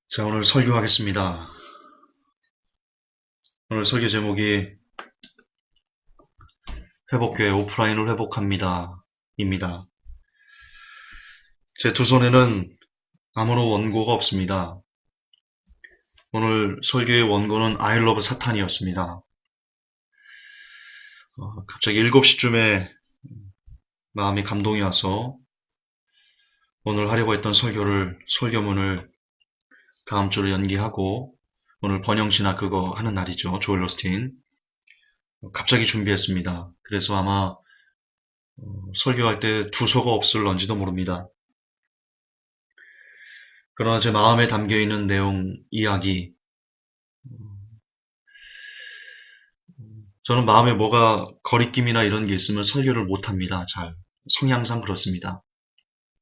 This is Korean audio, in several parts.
자, 오늘 설교하겠습니다. 오늘 설교 제목이 회복교회 오프라인을 회복합니다. 입니다. 제 두 손에는 아무런 원고가 없습니다. 오늘 설교의 원고는 I love 사탄이었습니다. 갑자기 7시쯤에 마음이 감동이 와서 오늘 하려고 했던 설교문을 다음 주로 연기하고 오늘 번영신학 그거 하는 날이죠. 조엘 오스틴. 갑자기 준비했습니다. 그래서 아마 설교할 때 두서가 없을런지도 모릅니다. 그러나 제 마음에 담겨있는 내용, 이야기, 저는 마음에 뭐가 거리낌이나 이런 게 있으면 설교를 못합니다. 잘. 성향상 그렇습니다.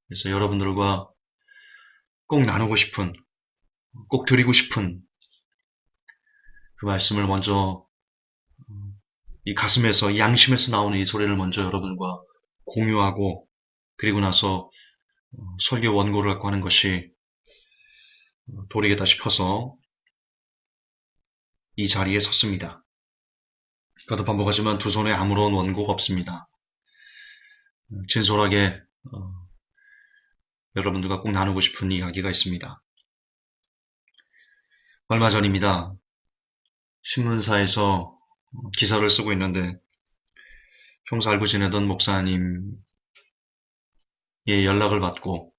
그래서 여러분들과 꼭 나누고 싶은, 꼭 드리고 싶은 그 말씀을 먼저 이 가슴에서, 이 양심에서 나오는 이 소리를 먼저 여러분과 공유하고 그리고 나서 설교 원고를 갖고 하는 것이 도리겠다 싶어서 이 자리에 섰습니다. 거듭 반복하지만 두 손에 아무런 원고가 없습니다. 진솔하게 여러분들과 꼭 나누고 싶은 이야기가 있습니다. 얼마 전입니다. 신문사에서 기사를 쓰고 있는데 평소 알고 지내던 목사님의 연락을 받고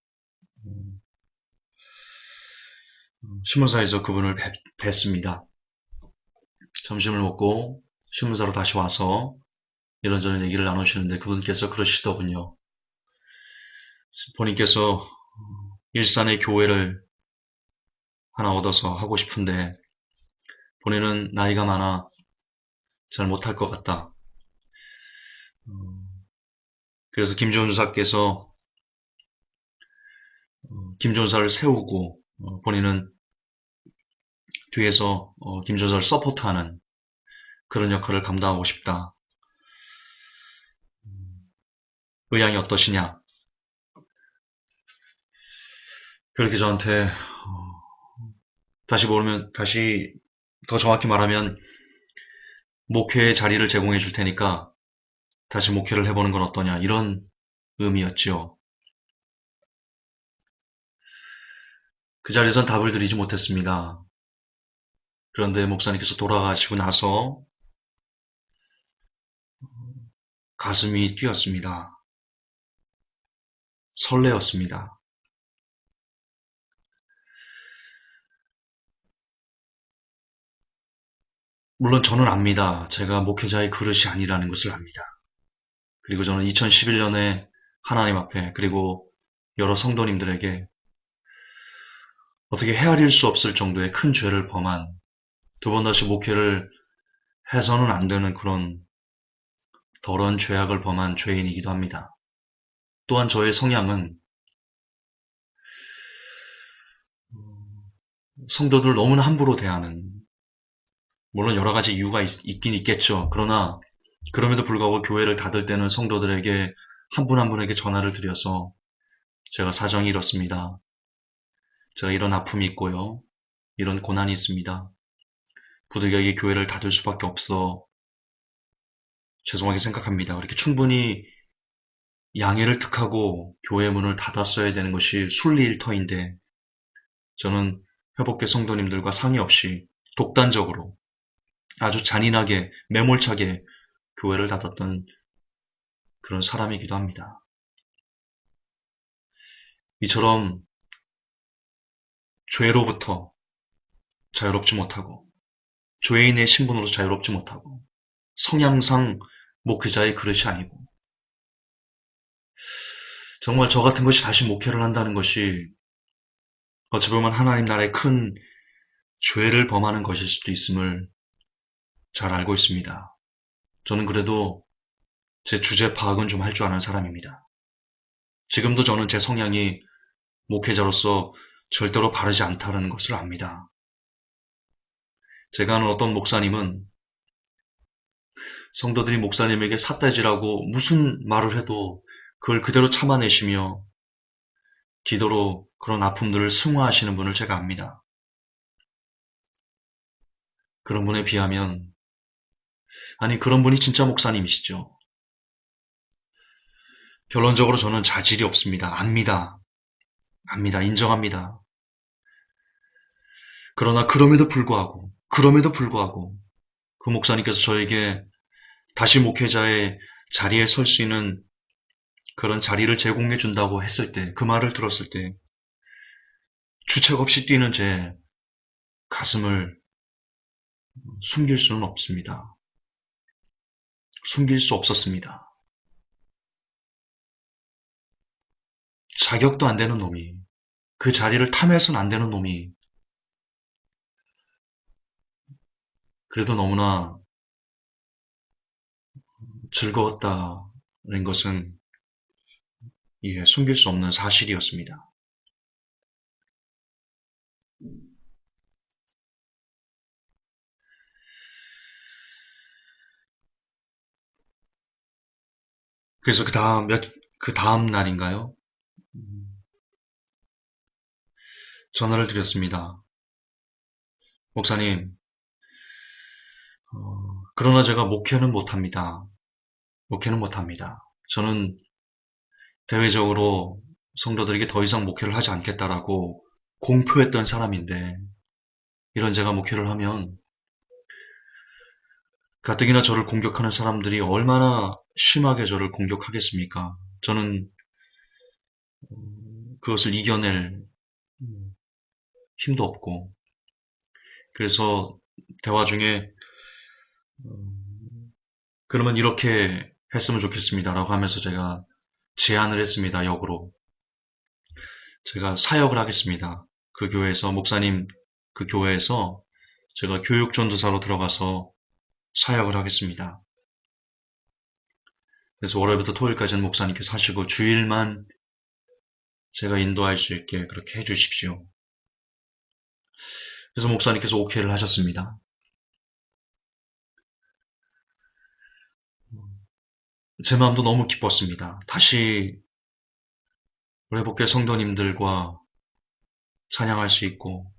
신문사에서 그분을 뵀습니다. 점심을 먹고 신문사로 다시 와서 이런저런 얘기를 나누시는데 그분께서 그러시더군요. 본인께서 일산의 교회를 하나 얻어서 하고 싶은데 본인은 나이가 많아 잘 못할 것 같다. 그래서 김종사께서 김종사를 세우고 본인은 뒤에서 김종사를 서포트하는 그런 역할을 감당하고 싶다. 의향이 어떠시냐? 그렇게 저한테 다시 더 정확히 말하면 목회의 자리를 제공해 줄 테니까 다시 목회를 해보는 건 어떠냐 이런 의미였지요. 그 자리에선 답을 드리지 못했습니다. 그런데 목사님께서 돌아가시고 나서 가슴이 뛰었습니다. 설레었습니다. 물론 저는 압니다. 제가 목회자의 그릇이 아니라는 것을 압니다. 그리고 저는 2011년에 하나님 앞에 그리고 여러 성도님들에게 어떻게 헤아릴 수 없을 정도의 큰 죄를 범한 두 번 다시 목회를 해서는 안 되는 그런 더러운 죄악을 범한 죄인이기도 합니다. 또한 저의 성향은 성도들 너무나 함부로 대하는 물론 여러 가지 이유가 있긴 있겠죠. 그러나 그럼에도 불구하고 교회를 닫을 때는 성도들에게 한 분 한 분에게 전화를 드려서 제가 사정이 이렇습니다. 제가 이런 아픔이 있고요. 이런 고난이 있습니다. 부득이하게 교회를 닫을 수밖에 없어 죄송하게 생각합니다. 그렇게 충분히 양해를 득하고 교회 문을 닫았어야 되는 것이 순리일터인데 저는 회복계 성도님들과 상의 없이 독단적으로 아주 잔인하게 매몰차게 교회를 닫았던 그런 사람이기도 합니다. 이처럼 죄로부터 자유롭지 못하고 죄인의 신분으로 자유롭지 못하고 성향상 목회자의 그릇이 아니고 정말 저 같은 것이 다시 목회를 한다는 것이 어찌 보면 하나님 나라의 큰 죄를 범하는 것일 수도 있음을 잘 알고 있습니다. 저는 그래도 제 주제 파악은 좀 할 줄 아는 사람입니다. 지금도 저는 제 성향이 목회자로서 절대로 바르지 않다는 것을 압니다. 제가 아는 어떤 목사님은 성도들이 목사님에게 삿대질하고 무슨 말을 해도 그걸 그대로 참아내시며 기도로 그런 아픔들을 승화하시는 분을 제가 압니다. 그런 분에 비하면, 아니, 그런 분이 진짜 목사님이시죠. 결론적으로 저는 자질이 없습니다. 압니다. 압니다. 인정합니다. 그러나 그럼에도 불구하고, 그 목사님께서 저에게 다시 목회자의 자리에 설 수 있는 그런 자리를 제공해 준다고 했을 때, 그 말을 들었을 때, 주책 없이 뛰는 제 가슴을 숨길 수는 없습니다. 숨길 수 없었습니다. 자격도 안 되는 놈이, 그 자리를 탐해서는 안 되는 놈이, 그래도 너무나 즐거웠다는 것은 숨길 수 없는 사실이었습니다. 그래서 그 다음 날인가요? 전화를 드렸습니다. 목사님, 그러나 제가 목회는 못합니다. 목회는 못합니다. 저는 대외적으로 성도들에게 더 이상 목회를 하지 않겠다라고 공표했던 사람인데, 이런 제가 목회를 하면 가뜩이나 저를 공격하는 사람들이 얼마나 심하게 저를 공격하겠습니까? 저는 그것을 이겨낼 힘도 없고, 그래서 대화 중에 그러면 이렇게 했으면 좋겠습니다라고 하면서 제가 제안을 했습니다. 역으로. 제가 사역을 하겠습니다. 그 교회에서, 목사님 그 교회에서 제가 교육전도사로 들어가서 사역을 하겠습니다. 그래서 월요일부터 토요일까지는 목사님께서 하시고 주일만 제가 인도할 수 있게 그렇게 해주십시오. 그래서 목사님께서 오케이를 하셨습니다. 제 마음도 너무 기뻤습니다. 다시 회복교 성도님들과 찬양할 수 있고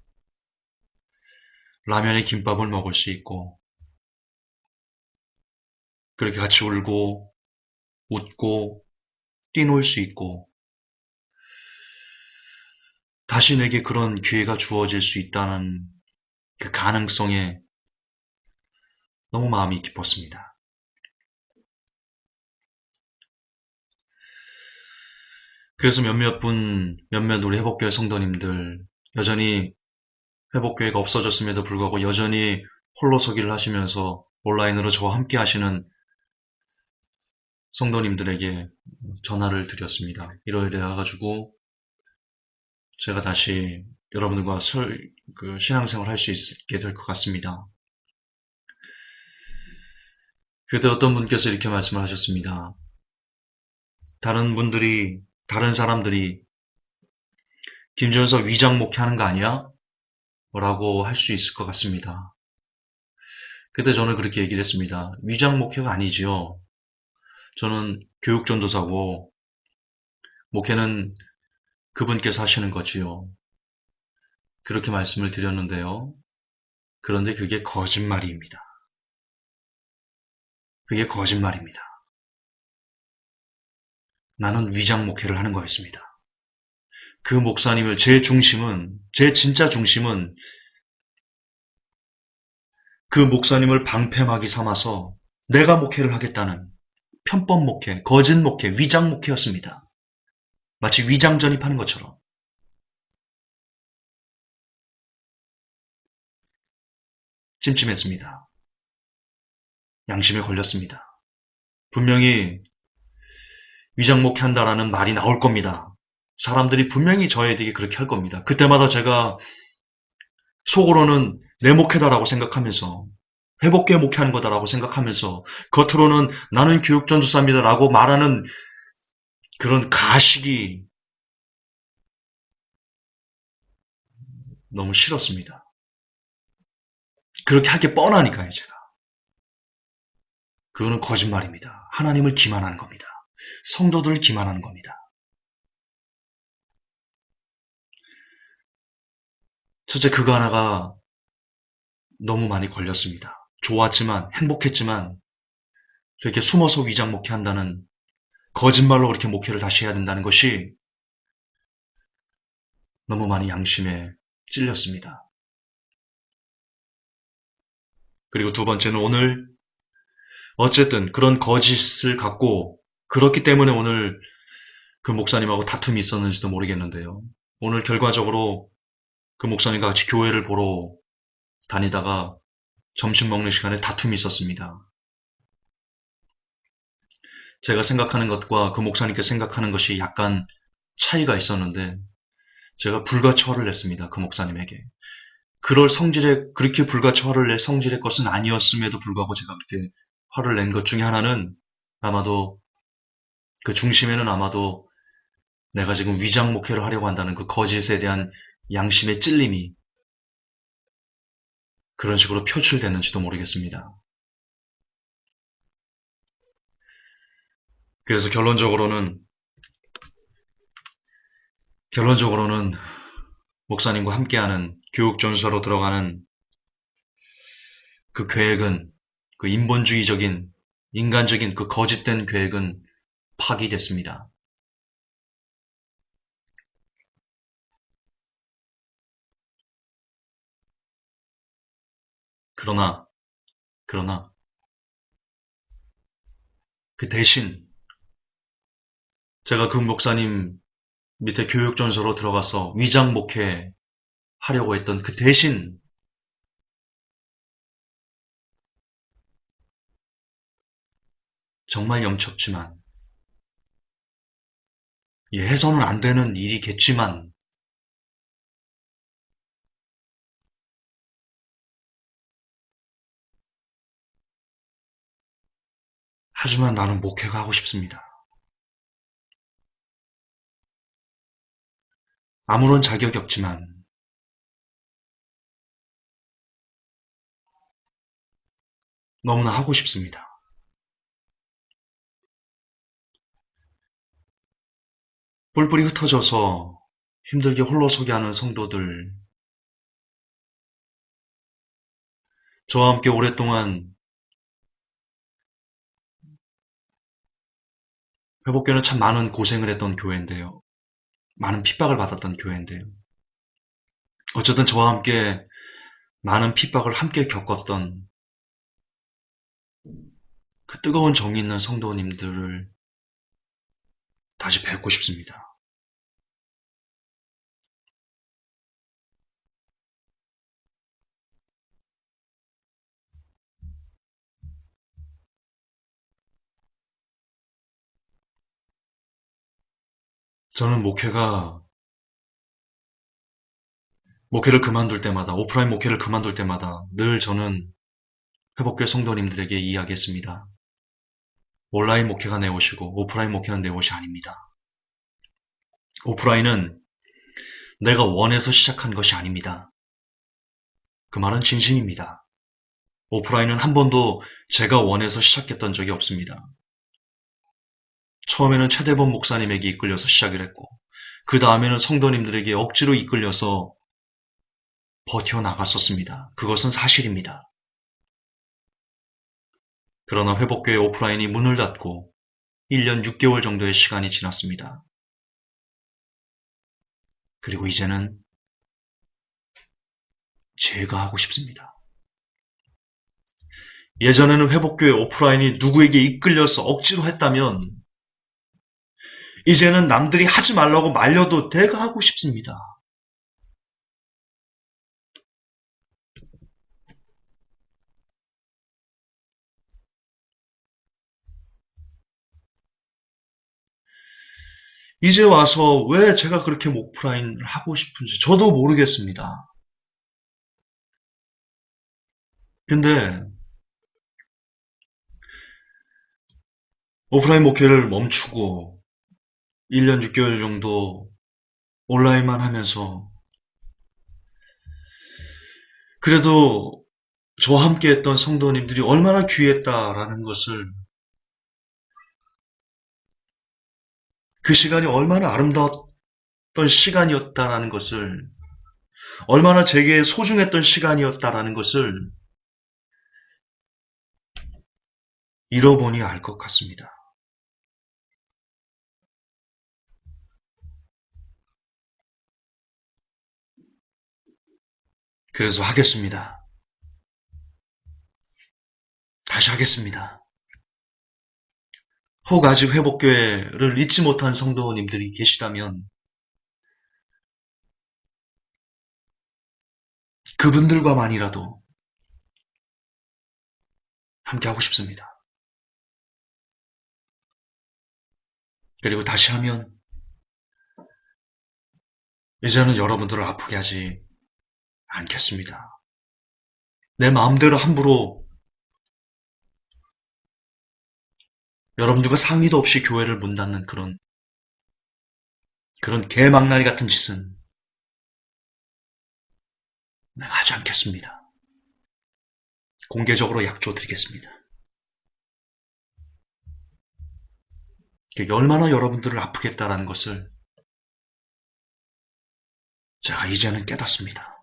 라면에 김밥을 먹을 수 있고 그렇게 같이 울고 웃고 뛰놀 수 있고 다시 내게 그런 기회가 주어질 수 있다는 그 가능성에 너무 마음이 기뻤습니다. 그래서 몇몇 우리 회복교회 성도님들 여전히 회복교회가 없어졌음에도 불구하고 여전히 홀로서기를 하시면서 온라인으로 저와 함께 하시는 성도님들에게 전화를 드렸습니다. 이러이러 해가지고 제가 다시 여러분들과 신앙생활 할 수 있게 될 것 같습니다. 그때 어떤 분께서 이렇게 말씀을 하셨습니다. 다른 사람들이 김준석 위장 목회하는 거 아니야? 라고 할 수 있을 것 같습니다. 그때 저는 그렇게 얘기를 했습니다. 위장 목회가 아니지요. 저는 교육전도사고 목회는 그분께서 하시는 거지요. 그렇게 말씀을 드렸는데요. 그런데 그게 거짓말입니다. 그게 거짓말입니다. 나는 위장 목회를 하는 거였습니다. 그 목사님을 제 진짜 중심은 그 목사님을 방패막이 삼아서 내가 목회를 하겠다는 편법 목회, 거짓 목회, 위장 목회였습니다. 마치 위장 전입하는 것처럼. 찜찜했습니다. 양심에 걸렸습니다. 분명히 위장 목회한다라는 말이 나올 겁니다. 사람들이 분명히 저에게 그렇게 할 겁니다. 그때마다 제가 속으로는 내 목회다라고 생각하면서 회복교회 목회하는 거다라고 생각하면서 겉으로는 나는 교육전도사입니다라고 말하는 그런 가식이 너무 싫었습니다. 그렇게 할 게 뻔하니까요, 제가. 그거는 거짓말입니다. 하나님을 기만하는 겁니다. 성도들을 기만하는 겁니다. 첫째, 그거 하나가 너무 많이 걸렸습니다. 좋았지만, 행복했지만, 저렇게 숨어서 위장 목회한다는, 거짓말로 그렇게 목회를 다시 해야 된다는 것이 너무 많이 양심에 찔렸습니다. 그리고 두 번째는 오늘 어쨌든 그런 거짓을 갖고 그렇기 때문에 오늘 그 목사님하고 다툼이 있었는지도 모르겠는데요. 오늘 결과적으로 그 목사님과 같이 교회를 보러 다니다가 점심 먹는 시간에 다툼이 있었습니다. 제가 생각하는 것과 그 목사님께 생각하는 것이 약간 차이가 있었는데 제가 불같이 화를 냈습니다. 그 목사님에게. 그렇게 불같이 화를 낼 성질의 것은 아니었음에도 불구하고 제가 그렇게 화를 낸 것 중에 하나는 아마도 그 중심에는 아마도 내가 지금 위장 목회를 하려고 한다는 그 거짓에 대한 양심의 찔림이 그런 식으로 표출됐는지도 모르겠습니다. 그래서 결론적으로는 목사님과 함께하는 교육전서로 들어가는 그 계획은 그 인본주의적인 인간적인 그 거짓된 계획은 파기됐습니다. 그러나 그 대신 제가 그 목사님 밑에 교육전서로 들어가서 위장 목회 하려고 했던 그 대신 정말 영첩지만 해서는 안 되는 일이겠지만 하지만 나는 목회가 하고 싶습니다. 아무런 자격이 없지만 너무나 하고 싶습니다. 뿔뿔이 흩어져서 힘들게 홀로서기 하는 성도들, 저와 함께 오랫동안 회복교는 참 많은 고생을 했던 교회인데요. 많은 핍박을 받았던 교회인데요. 어쨌든 저와 함께 많은 핍박을 함께 겪었던 그 뜨거운 정이 있는 성도님들을 다시 뵙고 싶습니다. 저는 목회를 그만둘 때마다, 오프라인 목회를 그만둘 때마다 늘 저는 회복교 성도님들에게 이야기했습니다. 온라인 목회가 내 옷이고 오프라인 목회는 내 옷이 아닙니다. 오프라인은 내가 원해서 시작한 것이 아닙니다. 그 말은 진심입니다. 오프라인은 한 번도 제가 원해서 시작했던 적이 없습니다. 처음에는 최대범 목사님에게 이끌려서 시작을 했고 그 다음에는 성도님들에게 억지로 이끌려서 버텨나갔었습니다. 그것은 사실입니다. 그러나 회복교회 오프라인이 문을 닫고 1년 6개월 정도의 시간이 지났습니다. 그리고 이제는 제가 하고 싶습니다. 예전에는 회복교회 오프라인이 누구에게 이끌려서 억지로 했다면 이제는 남들이 하지 말라고 말려도 내가 하고 싶습니다. 이제 와서 왜 제가 그렇게 오프라인을 하고 싶은지 저도 모르겠습니다. 근데 오프라인 목회를 멈추고 1년 6개월 정도 온라인만 하면서 그래도 저와 함께 했던 성도님들이 얼마나 귀했다라는 것을 그 시간이 얼마나 아름다웠던 시간이었다라는 것을 얼마나 제게 소중했던 시간이었다라는 것을 잃어보니 알 것 같습니다. 그래서 하겠습니다. 다시 하겠습니다. 혹 아직 회복교회를 잊지 못한 성도님들이 계시다면 그분들과만이라도 함께 하고 싶습니다. 그리고 다시 하면 이제는 여러분들을 아프게 하지 않겠습니다. 내 마음대로 함부로 여러분들과 상의도 없이 교회를 문 닫는 그런 개망나니 같은 짓은 내가 하지 않겠습니다. 공개적으로 약조드리겠습니다. 그게 얼마나 여러분들을 아프겠다라는 것을 제가 이제는 깨닫습니다.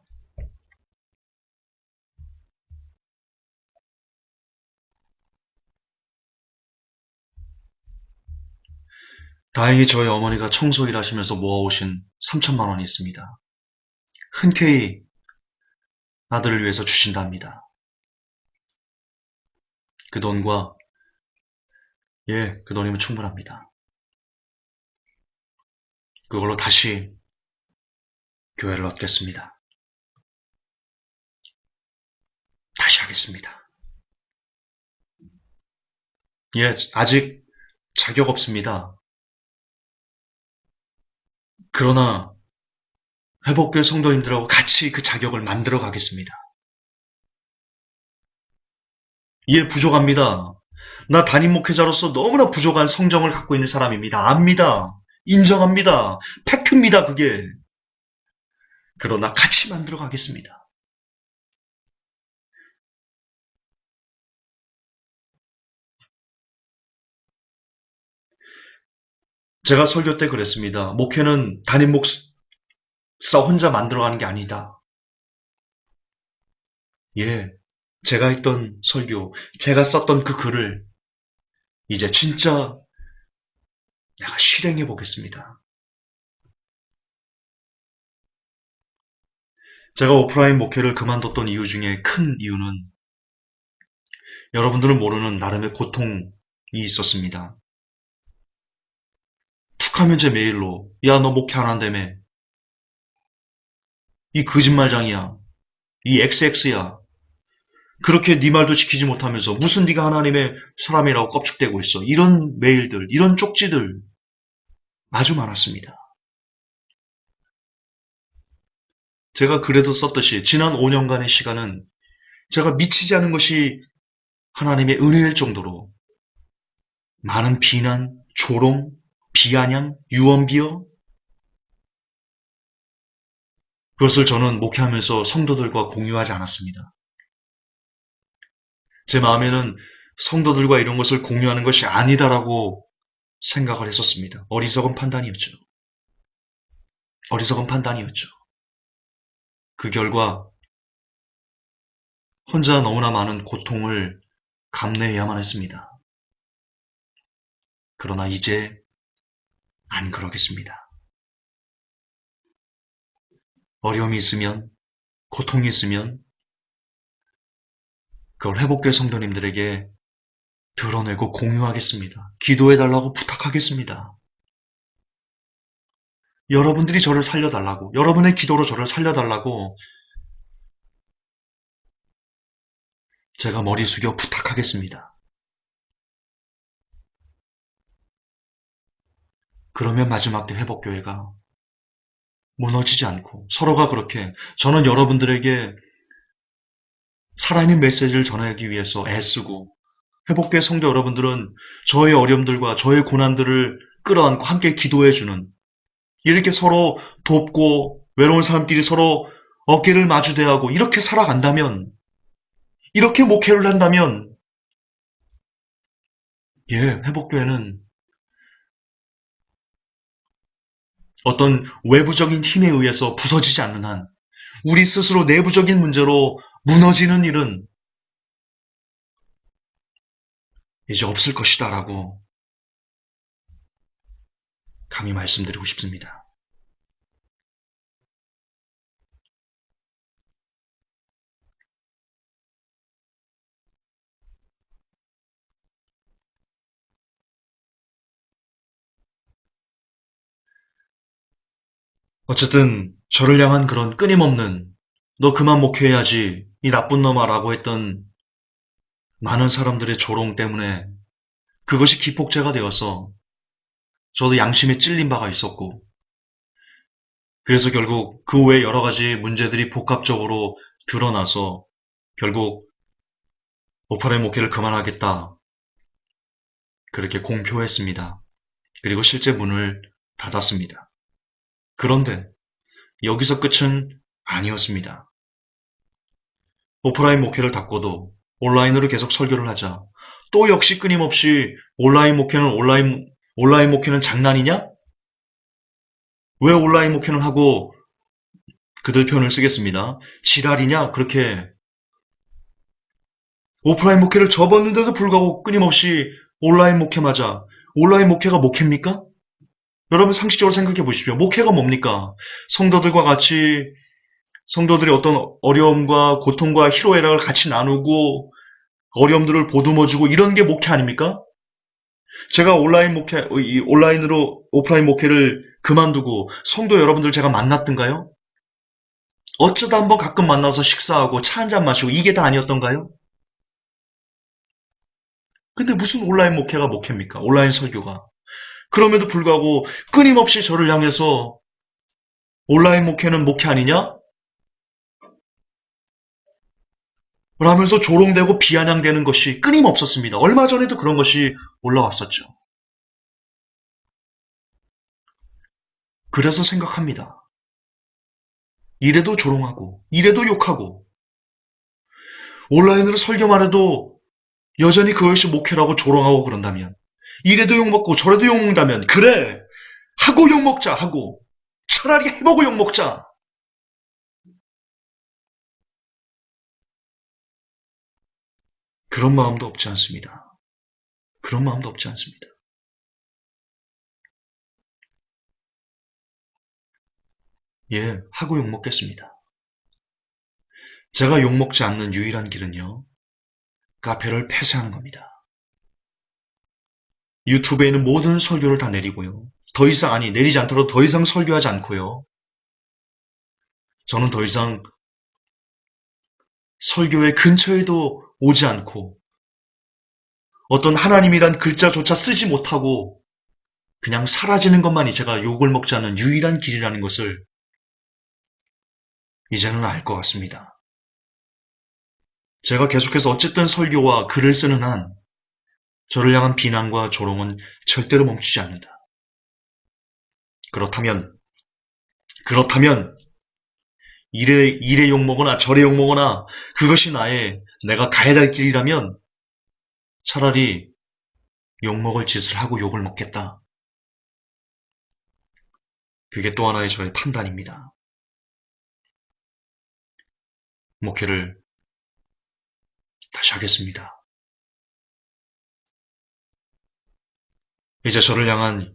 다행히 저희 어머니가 청소일 하시면서 모아오신 3천만 원이 있습니다. 흔쾌히 아들을 위해서 주신답니다. 그 돈과 그 돈이면 충분합니다. 그걸로 다시 교회를 얻겠습니다. 다시 하겠습니다. 아직 자격 없습니다. 그러나 회복교회 성도님들하고 같이 그 자격을 만들어 가겠습니다. 부족합니다. 나 담임 목회자로서 너무나 부족한 성정을 갖고 있는 사람입니다. 압니다. 인정합니다. 팩트입니다, 그게. 그러나 같이 만들어 가겠습니다. 제가 설교 때 그랬습니다. 목회는 담임 목사 혼자 만들어가는 게 아니다. 제가 했던 설교, 제가 썼던 그 글을 이제 진짜 내가 실행해 보겠습니다. 제가 오프라인 목회를 그만뒀던 이유 중에 큰 이유는 여러분들은 모르는 나름의 고통이 있었습니다. 툭하면 제 메일로 너 목회 안 한다며. 이 거짓말장이야. 이 XX야. 그렇게 네 말도 지키지 못하면서 무슨 네가 하나님의 사람이라고 껍죽대고 있어. 이런 메일들, 이런 쪽지들 아주 많았습니다. 제가 그래도 썼듯이 지난 5년간의 시간은 제가 미치지 않은 것이 하나님의 은혜일 정도로 많은 비난, 조롱, 비아냥, 유언비어 그것을 저는 목회하면서 성도들과 공유하지 않았습니다. 제 마음에는 성도들과 이런 것을 공유하는 것이 아니다라고 생각을 했었습니다. 어리석은 판단이었죠. 어리석은 판단이었죠. 그 결과 혼자 너무나 많은 고통을 감내해야만 했습니다. 그러나 이제 안 그러겠습니다. 어려움이 있으면, 고통이 있으면 그걸 회복교회 성도님들에게 드러내고 공유하겠습니다. 기도해달라고 부탁하겠습니다. 여러분들이 저를 살려달라고, 여러분의 기도로 저를 살려달라고 제가 머리 숙여 부탁하겠습니다. 그러면 마지막 때 회복교회가 무너지지 않고 서로가 그렇게 저는 여러분들에게 살아있는 메시지를 전하기 위해서 애쓰고 회복교회 성도 여러분들은 저의 어려움들과 저의 고난들을 끌어안고 함께 기도해주는 이렇게 서로 돕고 외로운 사람끼리 서로 어깨를 마주대하고 이렇게 살아간다면 이렇게 목회를 한다면 회복교회는 어떤 외부적인 힘에 의해서 부서지지 않는 한 우리 스스로 내부적인 문제로 무너지는 일은 이제 없을 것이다라고 감히 말씀드리고 싶습니다. 어쨌든 저를 향한 그런 끊임없는 너 그만 목회해야지 이 나쁜 놈아 라고 했던 많은 사람들의 조롱 때문에 그것이 기폭제가 되어서 저도 양심에 찔린 바가 있었고 그래서 결국 그 외에 여러 가지 문제들이 복합적으로 드러나서 결국 오파라인 목회를 그만하겠다 그렇게 공표했습니다. 그리고 실제 문을 닫았습니다. 그런데 여기서 끝은 아니었습니다. 오프라인 목회를 닫고도 온라인으로 계속 설교를 하자 또 역시 끊임없이 온라인 목회는 장난이냐? 왜 온라인 목회는 하고 그들 표현을 쓰겠습니다. 지랄이냐? 그렇게 오프라인 목회를 접었는데도 불구하고 끊임없이 온라인 목회마저 온라인 목회가 목회입니까? 여러분 상식적으로 생각해 보십시오. 목회가 뭡니까? 성도들과 같이 성도들이 어떤 어려움과 고통과 희로애락을 같이 나누고 어려움들을 보듬어주고 이런 게 목회 아닙니까? 제가 온라인으로 오프라인 목회를 그만두고 성도 여러분들 제가 만났던가요? 어쩌다 한번 가끔 만나서 식사하고 차 한잔 마시고 이게 다 아니었던가요? 근데 무슨 온라인 목회가 목회입니까? 온라인 설교가. 그럼에도 불구하고 끊임없이 저를 향해서 온라인 목회는 목회 아니냐? 라면서 조롱되고 비아냥대는 것이 끊임없었습니다. 얼마 전에도 그런 것이 올라왔었죠. 그래서 생각합니다. 이래도 조롱하고 이래도 욕하고 온라인으로 설교만 해도 여전히 그것이 목회라고 조롱하고 그런다면 이래도 욕먹고 저래도 욕먹는다면 그래 하고 욕먹자 하고 차라리 해보고 욕먹자. 그런 마음도 없지 않습니다. 그런 마음도 없지 않습니다. 예, 하고 욕먹겠습니다. 제가 욕먹지 않는 유일한 길은요. 카페를 폐쇄하는 겁니다. 유튜브에 있는 모든 설교를 다 내리고요. 더 이상 내리지 않더라도 더 이상 설교하지 않고요. 저는 더 이상 설교의 근처에도 오지 않고 어떤 하나님이란 글자조차 쓰지 못하고 그냥 사라지는 것만이 제가 욕을 먹지 않는 유일한 길이라는 것을 이제는 알 것 같습니다. 제가 계속해서 어쨌든 설교와 글을 쓰는 한 저를 향한 비난과 조롱은 절대로 멈추지 않는다. 그렇다면 이래 욕먹거나 저래 욕먹거나 그것이 내가 가야 될 길이라면 차라리 욕먹을 짓을 하고 욕을 먹겠다. 그게 또 하나의 저의 판단입니다. 목회를 다시 하겠습니다. 이제 저를 향한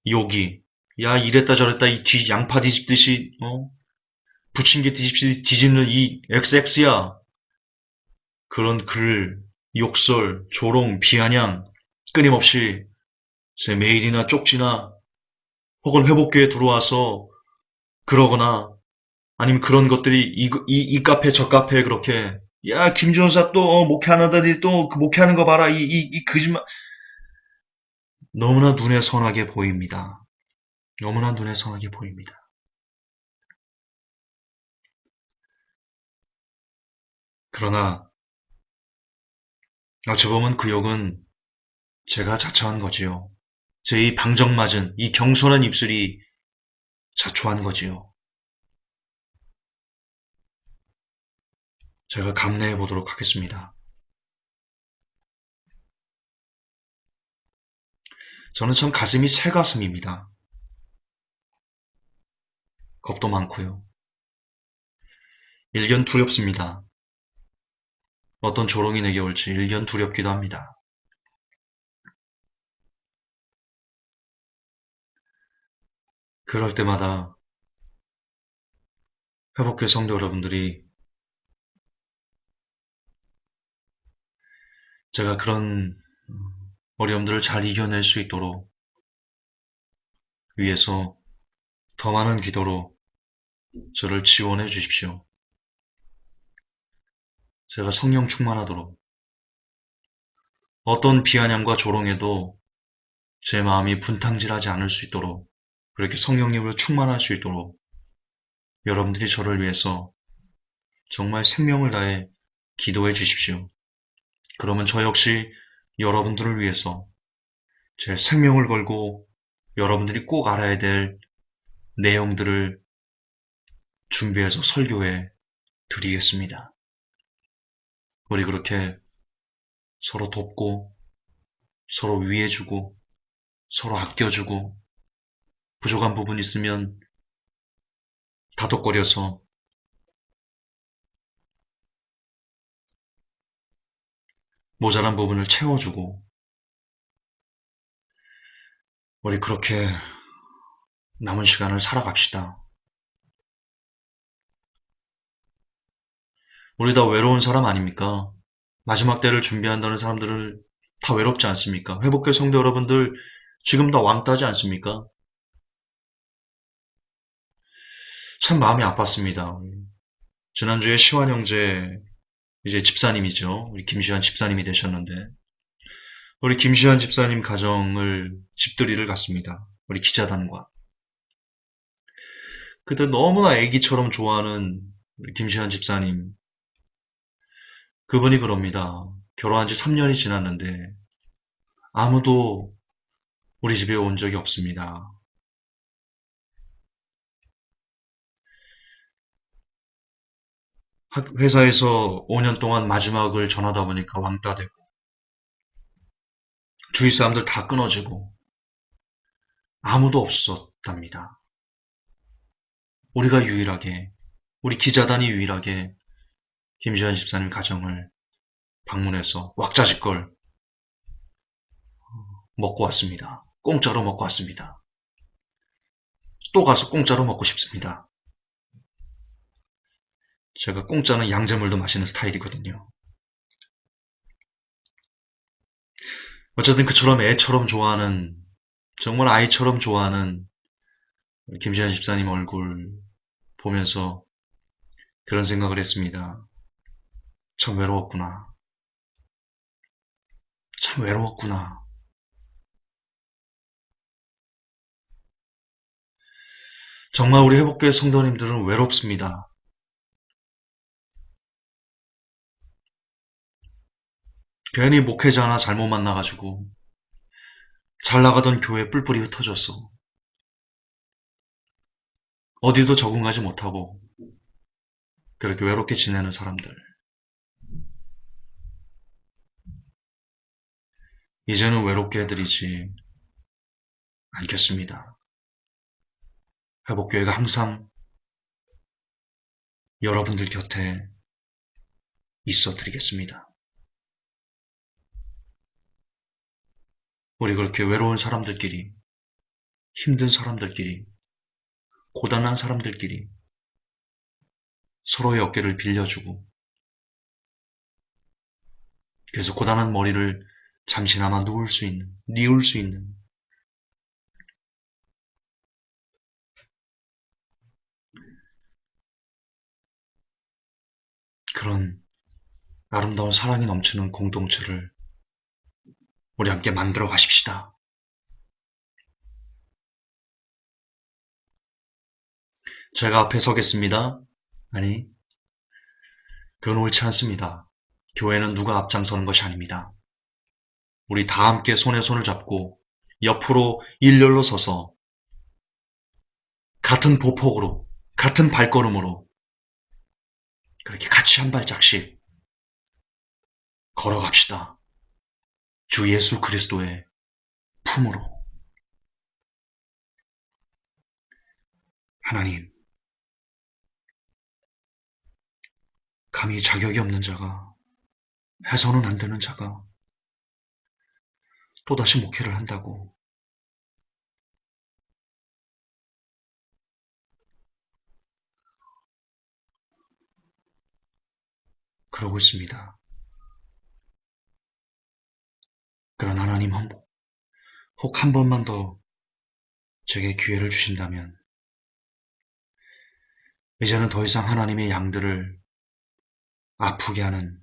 욕이 야 이랬다 저랬다 이 양파 뒤집듯이 부침개 뒤집는 이 XX야. 그런 글, 욕설, 조롱, 비아냥 끊임없이 제 메일이나 쪽지나 혹은 회복교에 들어와서 그러거나 아니면 그런 것들이 이 카페 저 카페에 그렇게 야 김전사 또 목회 안 하다니 또 그 목회하는 거 봐라 이 거짓말 너무나 눈에 선하게 보입니다. 너무나 눈에 선하게 보입니다. 그러나 어찌 보면 그 욕은 제가 자처한 거지요. 제 이 방정맞은 이 경솔한 입술이 자초한 거지요. 제가 감내해 보도록 하겠습니다. 저는 참 가슴이 새 가슴입니다. 겁도 많고요. 일견 두렵습니다. 어떤 조롱이 내게 올지 일견 두렵기도 합니다. 그럴 때마다 회복교회 성도 여러분들이 제가 그런 어려움들을 잘 이겨낼 수 있도록 위에서 더 많은 기도로 저를 지원해 주십시오. 제가 성령 충만하도록 어떤 비아냥과 조롱에도 제 마음이 분탕질하지 않을 수 있도록 그렇게 성령님으로 충만할 수 있도록 여러분들이 저를 위해서 정말 생명을 다해 기도해 주십시오. 그러면 저 역시 여러분들을 위해서 제 생명을 걸고 여러분들이 꼭 알아야 될 내용들을 준비해서 설교해 드리겠습니다. 우리 그렇게 서로 돕고 서로 위해주고 서로 아껴주고 부족한 부분 있으면 다독거려서 모자란 부분을 채워주고 우리 그렇게 남은 시간을 살아갑시다. 우리 다 외로운 사람 아닙니까? 마지막 때를 준비한다는 사람들을 다 외롭지 않습니까? 회복교회 성도 여러분들 지금 다 왕따지 않습니까? 참 마음이 아팠습니다. 지난주에 시환 형제 이제 집사님이죠. 우리 김시환 집사님이 되셨는데 우리 김시환 집사님 가정을 집들이를 갔습니다. 우리 기자단과. 그때 너무나 애기처럼 좋아하는 우리 김시환 집사님. 그분이 그럽니다. 결혼한 지 3년이 지났는데 아무도 우리 집에 온 적이 없습니다. 회사에서 5년 동안 마지막을 전하다 보니까 왕따 되고 주위 사람들 다 끊어지고 아무도 없었답니다. 우리가 유일하게 우리 기자단이 유일하게 김시환 집사님 가정을 방문해서 왁자지껄 먹고 왔습니다. 공짜로 먹고 왔습니다. 또 가서 공짜로 먹고 싶습니다. 제가 공짜는 양재물도 마시는 스타일이거든요. 어쨌든 그처럼 애처럼 좋아하는 정말 아이처럼 좋아하는 김시환 집사님 얼굴 보면서 그런 생각을 했습니다. 참 외로웠구나. 참 외로웠구나. 정말 우리 회복교회 성도님들은 외롭습니다. 괜히 목회자 하나 잘못 만나가지고 잘 나가던 교회 뿔뿔이 흩어졌어. 어디도 적응하지 못하고 그렇게 외롭게 지내는 사람들. 이제는 외롭게 해드리지 않겠습니다. 회복교회가 항상 여러분들 곁에 있어 드리겠습니다. 우리 그렇게 외로운 사람들끼리, 힘든 사람들끼리, 고단한 사람들끼리 서로의 어깨를 빌려주고 그래서 고단한 머리를 잠시나마 뉘울 수 있는 그런 아름다운 사랑이 넘치는 공동체를 우리 함께 만들어 가십시다. 제가 앞에 서겠습니다. 아니, 그건 옳지 않습니다. 교회는 누가 앞장서는 것이 아닙니다. 우리 다 함께 손에 손을 잡고 옆으로 일렬로 서서 같은 보폭으로, 같은 발걸음으로 그렇게 같이 한 발짝씩 걸어갑시다. 주 예수 그리스도의 품으로. 하나님, 감히 자격이 없는 자가, 해서는 안 되는 자가 또다시 목회를 한다고 그러고 있습니다. 그런 하나님 혹 한 번만 더 제게 기회를 주신다면 이제는 더 이상 하나님의 양들을 아프게 하는,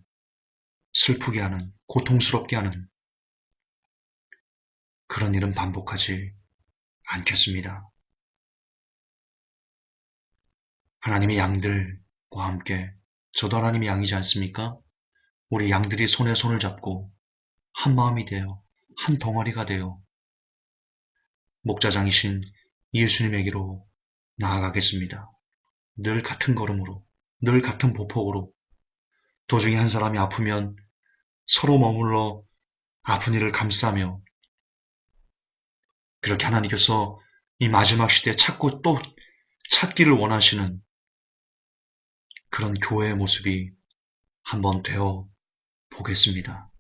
슬프게 하는, 고통스럽게 하는 그런 일은 반복하지 않겠습니다. 하나님의 양들과 함께 저도 하나님의 양이지 않습니까? 우리 양들이 손에 손을 잡고 한 마음이 되어 한 덩어리가 되어 목자장이신 예수님에게로 나아가겠습니다. 늘 같은 걸음으로, 늘 같은 보폭으로 도중에 한 사람이 아프면 서로 머물러 아픈 이를 감싸며 그렇게 하나님께서 이 마지막 시대에 찾고 또 찾기를 원하시는 그런 교회의 모습이 한번 되어 보겠습니다.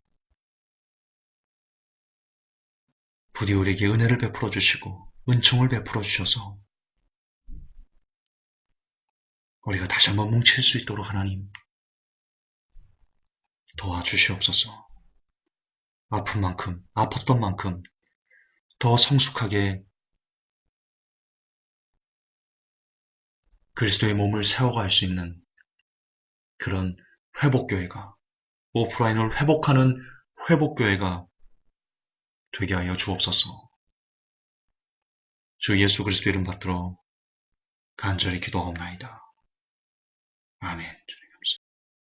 부디 우리에게 은혜를 베풀어 주시고 은총을 베풀어 주셔서 우리가 다시 한번 뭉칠 수 있도록 하나님 도와주시옵소서. 아픈 만큼, 아팠던 만큼 더 성숙하게 그리스도의 몸을 세워갈 수 있는 그런 회복교회가, 오프라인을 회복하는 회복교회가 되게 하여 주옵소서. 주 예수 그리스도 이름 받들어 간절히 기도하옵나이다. 아멘.